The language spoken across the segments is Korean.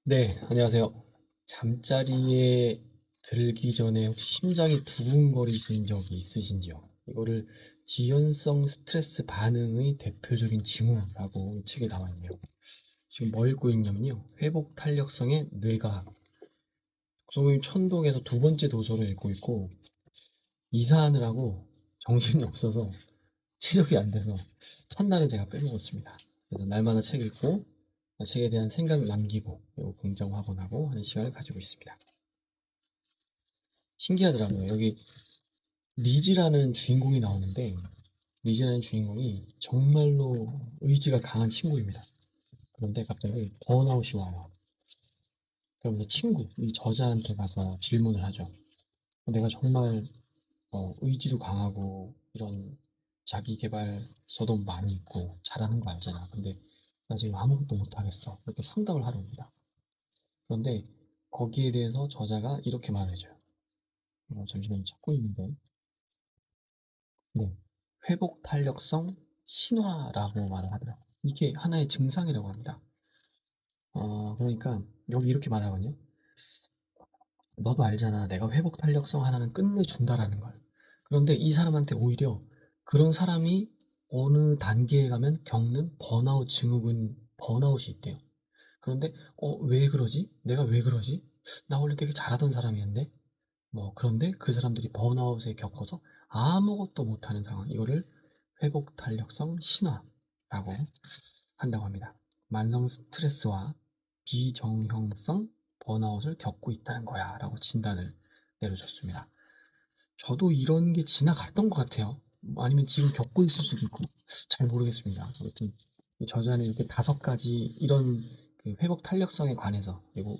네, 안녕하세요. 잠자리에 들기 전에 혹시 심장이 두근거리신 적이 있으신지요? 이거를 지연성 스트레스 반응의 대표적인 징후라고 이 책에 나와 있네요. 지금 뭐 읽고 있냐면요. 회복 탄력성의 뇌과학. 독서모임 천독에서 두 번째 도서를 읽고 있고, 이사하느라고 정신이 없어서 체력이 안 돼서 첫날은 제가 빼먹었습니다. 그래서 날마다 책 읽고, 책에 대한 생각을 남기고, 그리고 공정 확인하고 하는 시간을 가지고 있습니다. 신기하더라고요. 여기 리즈라는 주인공이 나오는데 리즈라는 주인공이 정말로 의지가 강한 친구입니다. 그런데 갑자기 번아웃이 와요. 그러면서 이 저자한테 가서 질문을 하죠. 내가 정말 의지도 강하고 이런 자기 개발서도 많이 있고 잘하는 거 알잖아. 근데 나 지금 아무것도 못하겠어. 이렇게 상담을 하러 옵니다. 그런데 거기에 대해서 저자가 이렇게 말해줘요. 잠시만요. 찾고 있는데 네. 회복 탄력성 신화라고 말을 하더라고요. 이게 하나의 증상이라고 합니다. 그러니까 여기 이렇게 말하거든요. 너도 알잖아. 내가 회복 탄력성 하나는 끝내준다라는 걸. 그런데 이 사람한테 오히려 그런 사람이 어느 단계에 가면 겪는 번아웃 증후군, 번아웃이 있대요. 그런데 왜 그러지? 내가 왜 그러지? 나 원래 되게 잘하던 사람이었는데 그런데 그 사람들이 번아웃에 겪어서 아무것도 못하는 상황, 이거를 회복 탄력성 신화라고 한다고 합니다. 만성 스트레스와 비정형성 번아웃을 겪고 있다는 거야 라고 진단을 내려줬습니다. 저도 이런 게 지나갔던 것 같아요. 아니면 지금 겪고 있을 수도 있고 잘 모르겠습니다. 아무튼 이 저자는 이렇게 5가지 이런 그 회복 탄력성에 관해서, 그리고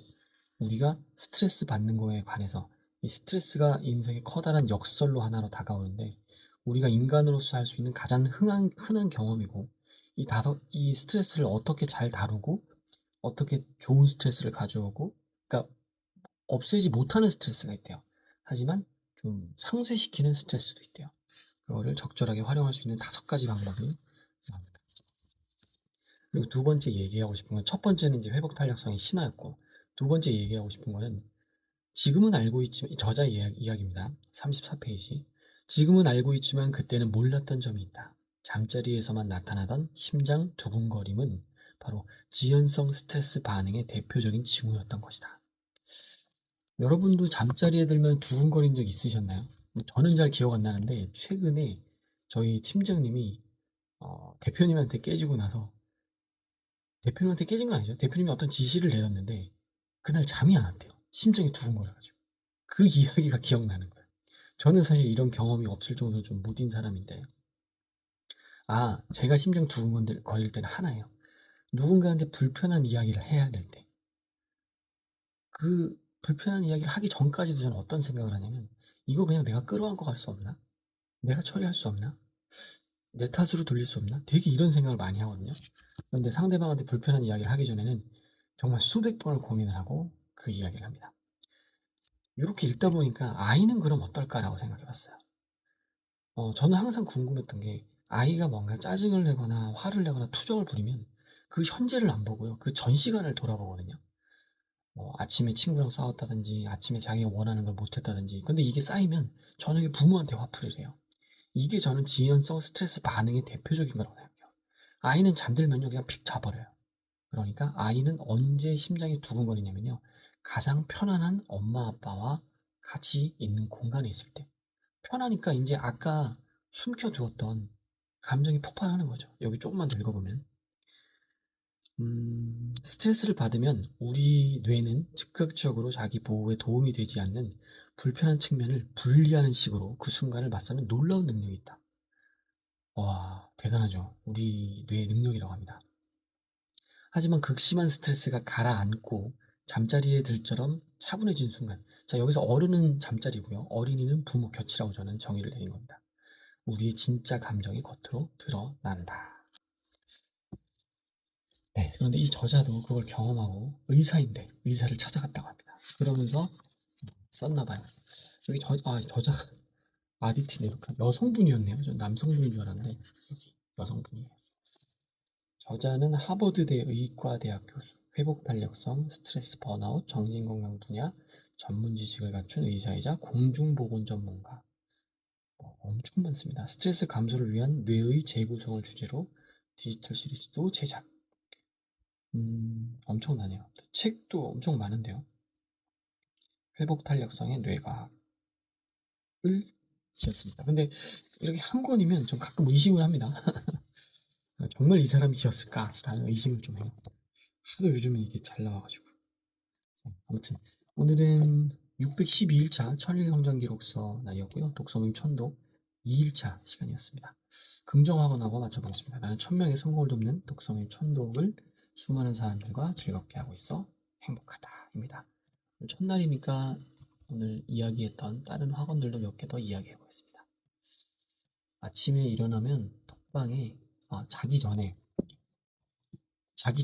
우리가 스트레스 받는 거에 관해서, 이 스트레스가 인생의 커다란 역설로 하나로 다가오는데 우리가 인간으로서 할 수 있는 가장 흔한 경험이고, 이 스트레스를 어떻게 잘 다루고 어떻게 좋은 스트레스를 가져오고, 그러니까 없애지 못하는 스트레스가 있대요. 하지만 좀 상쇄시키는 스트레스도 있대요. 그거를 적절하게 활용할 수 있는 5가지 방법이 나옵니다. 그리고 두 번째 얘기하고 싶은 건, 첫 번째는 이제 회복 탄력성의 신화였고, 두 번째 얘기하고 싶은 거는, 지금은 알고 있지만, 이 저자 이야기입니다. 34페이지. 지금은 알고 있지만 그때는 몰랐던 점이 있다. 잠자리에서만 나타나던 심장 두근거림은 바로 지연성 스트레스 반응의 대표적인 징후였던 것이다. 여러분도 잠자리에 들면 두근거린 적 있으셨나요? 저는 잘 기억 안 나는데 최근에 저희 팀장님이 대표님한테 깨지고 나서, 대표님한테 깨진 건 아니죠. 대표님이 어떤 지시를 내렸는데 그날 잠이 안 왔대요. 심장이 두근거려가지고. 그 이야기가 기억나는 거예요. 저는 사실 이런 경험이 없을 정도로 좀 무딘 사람인데, 제가 심장 두근거릴 때는 하나예요. 누군가한테 불편한 이야기를 해야 될 때, 그 불편한 이야기를 하기 전까지도 저는 어떤 생각을 하냐면, 이거 그냥 내가 끌어안고 갈 수 없나? 내가 처리할 수 없나? 내 탓으로 돌릴 수 없나? 되게 이런 생각을 많이 하거든요. 그런데 상대방한테 불편한 이야기를 하기 전에는 정말 수백 번을 고민을 하고 그 이야기를 합니다. 이렇게 읽다 보니까 아이는 그럼 어떨까라고 생각해 봤어요. 저는 항상 궁금했던 게, 아이가 뭔가 짜증을 내거나 화를 내거나 투정을 부리면 그 현재를 안 보고요. 그 전 시간을 돌아보거든요. 아침에 친구랑 싸웠다든지, 아침에 자기가 원하는 걸 못했다든지. 근데 이게 쌓이면 저녁에 부모한테 화풀이를 해요. 이게 저는 지연성 스트레스 반응의 대표적인 거라고 생각해요. 아이는 잠들면요, 그냥 픽 자버려요. 그러니까 아이는 언제 심장이 두근거리냐면요, 가장 편안한 엄마 아빠와 같이 있는 공간에 있을 때. 편하니까 이제 아까 숨겨두었던 감정이 폭발하는 거죠. 여기 조금만 더 읽어보면, 스트레스를 받으면 우리 뇌는 즉각적으로 자기 보호에 도움이 되지 않는 불편한 측면을 분리하는 식으로 그 순간을 맞서는 놀라운 능력이 있다. 와, 대단하죠. 우리 뇌의 능력이라고 합니다. 하지만 극심한 스트레스가 가라앉고 잠자리에 들처럼 차분해진 순간, 자, 여기서 어른은 잠자리고요, 어린이는 부모 곁이라고 저는 정의를 내린 겁니다. 우리의 진짜 감정이 겉으로 드러난다. 네, 그런데 이 저자도 그걸 경험하고 의사인데 의사를 찾아갔다고 합니다. 그러면서 썼나 봐요. 여기 저자가 아디티 네루카 여성분이었네요. 전 남성분인 줄 알았는데 여기 여성분이에요. 저자는 하버드대 의과대학 교수, 회복 탄력성, 스트레스 번아웃, 정신건강 분야 전문 지식을 갖춘 의사이자 공중보건 전문가. 엄청 많습니다. 스트레스 감소를 위한 뇌의 재구성을 주제로 디지털 시리즈도 제작. 엄청나네요. 책도 엄청 많은데요. 회복 탄력성의 뇌과학을 지었습니다. 근데 이렇게 한 권이면 좀 가끔 의심을 합니다. 정말 이 사람이 지었을까라는 의심을 좀 해요. 하도 요즘에 이게 잘 나와가지고. 아무튼 오늘은 612일차 천일 성장 기록서 날이었고요. 독서모임 천독 2일차 시간이었습니다. 긍정학원하고 맞춰보겠습니다. 나는 1000명의 성공을 돕는 독서모임 천독을 수많은 사람들과 즐겁게 하고 있어 행복하다입니다. 첫날이니까 오늘 이야기했던 다른 학원들도 몇 개 더 이야기해 보겠습니다. 아침에 일어나면 톡방에 자기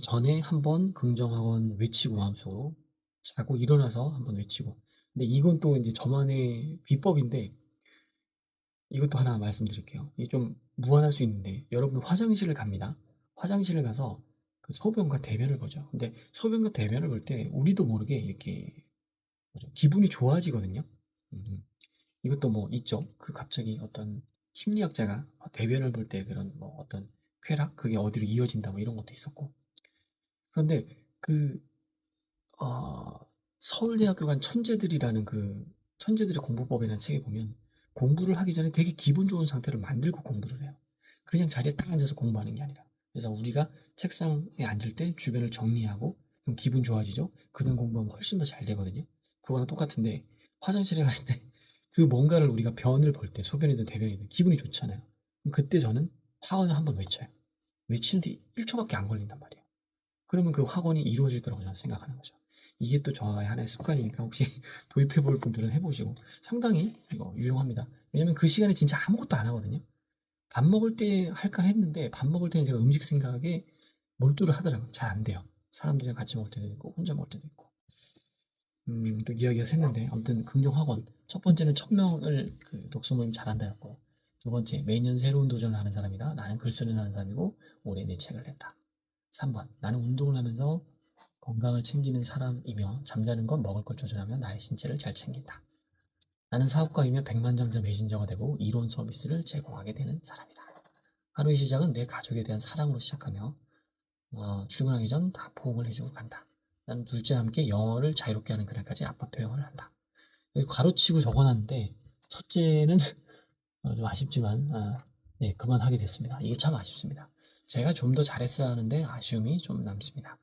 전에 한번 긍정학원 외치고 마음속으로 자고 일어나서 한번 외치고. 근데 이건 또 이제 저만의 비법인데 이것도 하나 말씀드릴게요. 이게 좀 무한할 수 있는데 여러분 화장실을 갑니다. 화장실을 가서 그 소변과 대변을 보죠. 근데 소변과 대변을 볼 때 우리도 모르게 이렇게 기분이 좋아지거든요. 이것도 뭐 있죠. 그 갑자기 어떤 심리학자가 대변을 볼 때 그런 뭐 어떤 쾌락 그게 어디로 이어진다 뭐 이런 것도 있었고. 그런데 그 서울대학교 간 천재들이라는 그 천재들의 공부법이라는 책에 보면 공부를 하기 전에 되게 기분 좋은 상태를 만들고 공부를 해요. 그냥 자리에 딱 앉아서 공부하는 게 아니라. 그래서 우리가 책상에 앉을 때 주변을 정리하고 그럼 기분 좋아지죠. 그다음 공부하면 훨씬 더 잘 되거든요. 그거랑 똑같은데 화장실에 갔을 때 그 뭔가를 우리가 변을 볼 때 소변이든 대변이든 기분이 좋잖아요. 그럼 그때 저는 화원을 한번 외쳐요. 외치는데 1초밖에 안 걸린단 말이에요. 그러면 그 학원이 이루어질 거라고 저는 생각하는 거죠. 이게 또 저의 하나의 습관이니까 혹시 도입해 볼 분들은 해보시고 상당히 이거 유용합니다. 왜냐면 그 시간에 진짜 아무것도 안 하거든요. 밥 먹을 때 할까 했는데 밥 먹을 때는 제가 음식 생각에 몰두를 하더라고요. 잘 안 돼요. 사람들이랑 같이 먹을 때도 있고 혼자 먹을 때도 있고. 또 이야기가 샜는데 아무튼 긍정 학원 첫 번째는 1000명을 그 독서 모임 잘한다였고 두 번째 매년 새로운 도전을 하는 사람이다. 나는 글쓰는 하는 사람이고 올해 내 책을 냈다. 3번 나는 운동을 하면서 건강을 챙기는 사람이며 잠자는 건 먹을 걸 조절하며 나의 신체를 잘 챙긴다. 나는 사업가이며 백만장자 메신저가 되고 이론 서비스를 제공하게 되는 사람이다. 하루의 시작은 내 가족에 대한 사랑으로 시작하며 출근하기 전 다 포옹을 해주고 간다. 나는 둘째와 함께 영어를 자유롭게 하는 그날까지 아파트 여행을 한다. 여기 가로치고 적어놨는데 첫째는 좀 아쉽지만 네, 그만하게 됐습니다. 이게 참 아쉽습니다. 제가 좀 더 잘했어야 하는데 아쉬움이 좀 남습니다.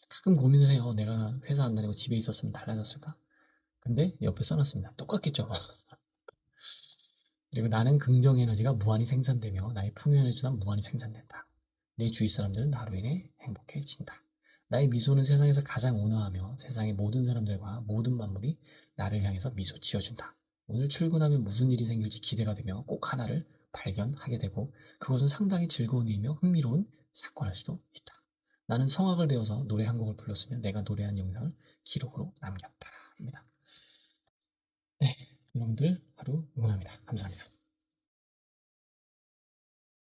가끔 고민을 해요. 내가 회사 안 다니고 집에 있었으면 달라졌을까? 근데 옆에 써놨습니다. 똑같겠죠. 그리고 나는 긍정 에너지가 무한히 생산되며 나의 풍요 에너지가 무한히 생산된다. 내 주위 사람들은 나로 인해 행복해진다. 나의 미소는 세상에서 가장 온화하며 세상의 모든 사람들과 모든 만물이 나를 향해서 미소 지어준다. 오늘 출근하면 무슨 일이 생길지 기대가 되며 꼭 하나를 발견하게 되고 그것은 상당히 즐거운 일이며 흥미로운 사건일 수도 있다. 나는 성악을 배워서 노래 한 곡을 불렀으며 내가 노래한 영상을 기록으로 남겼다. 입니다. 네, 여러분들 하루 응원합니다. 감사합니다.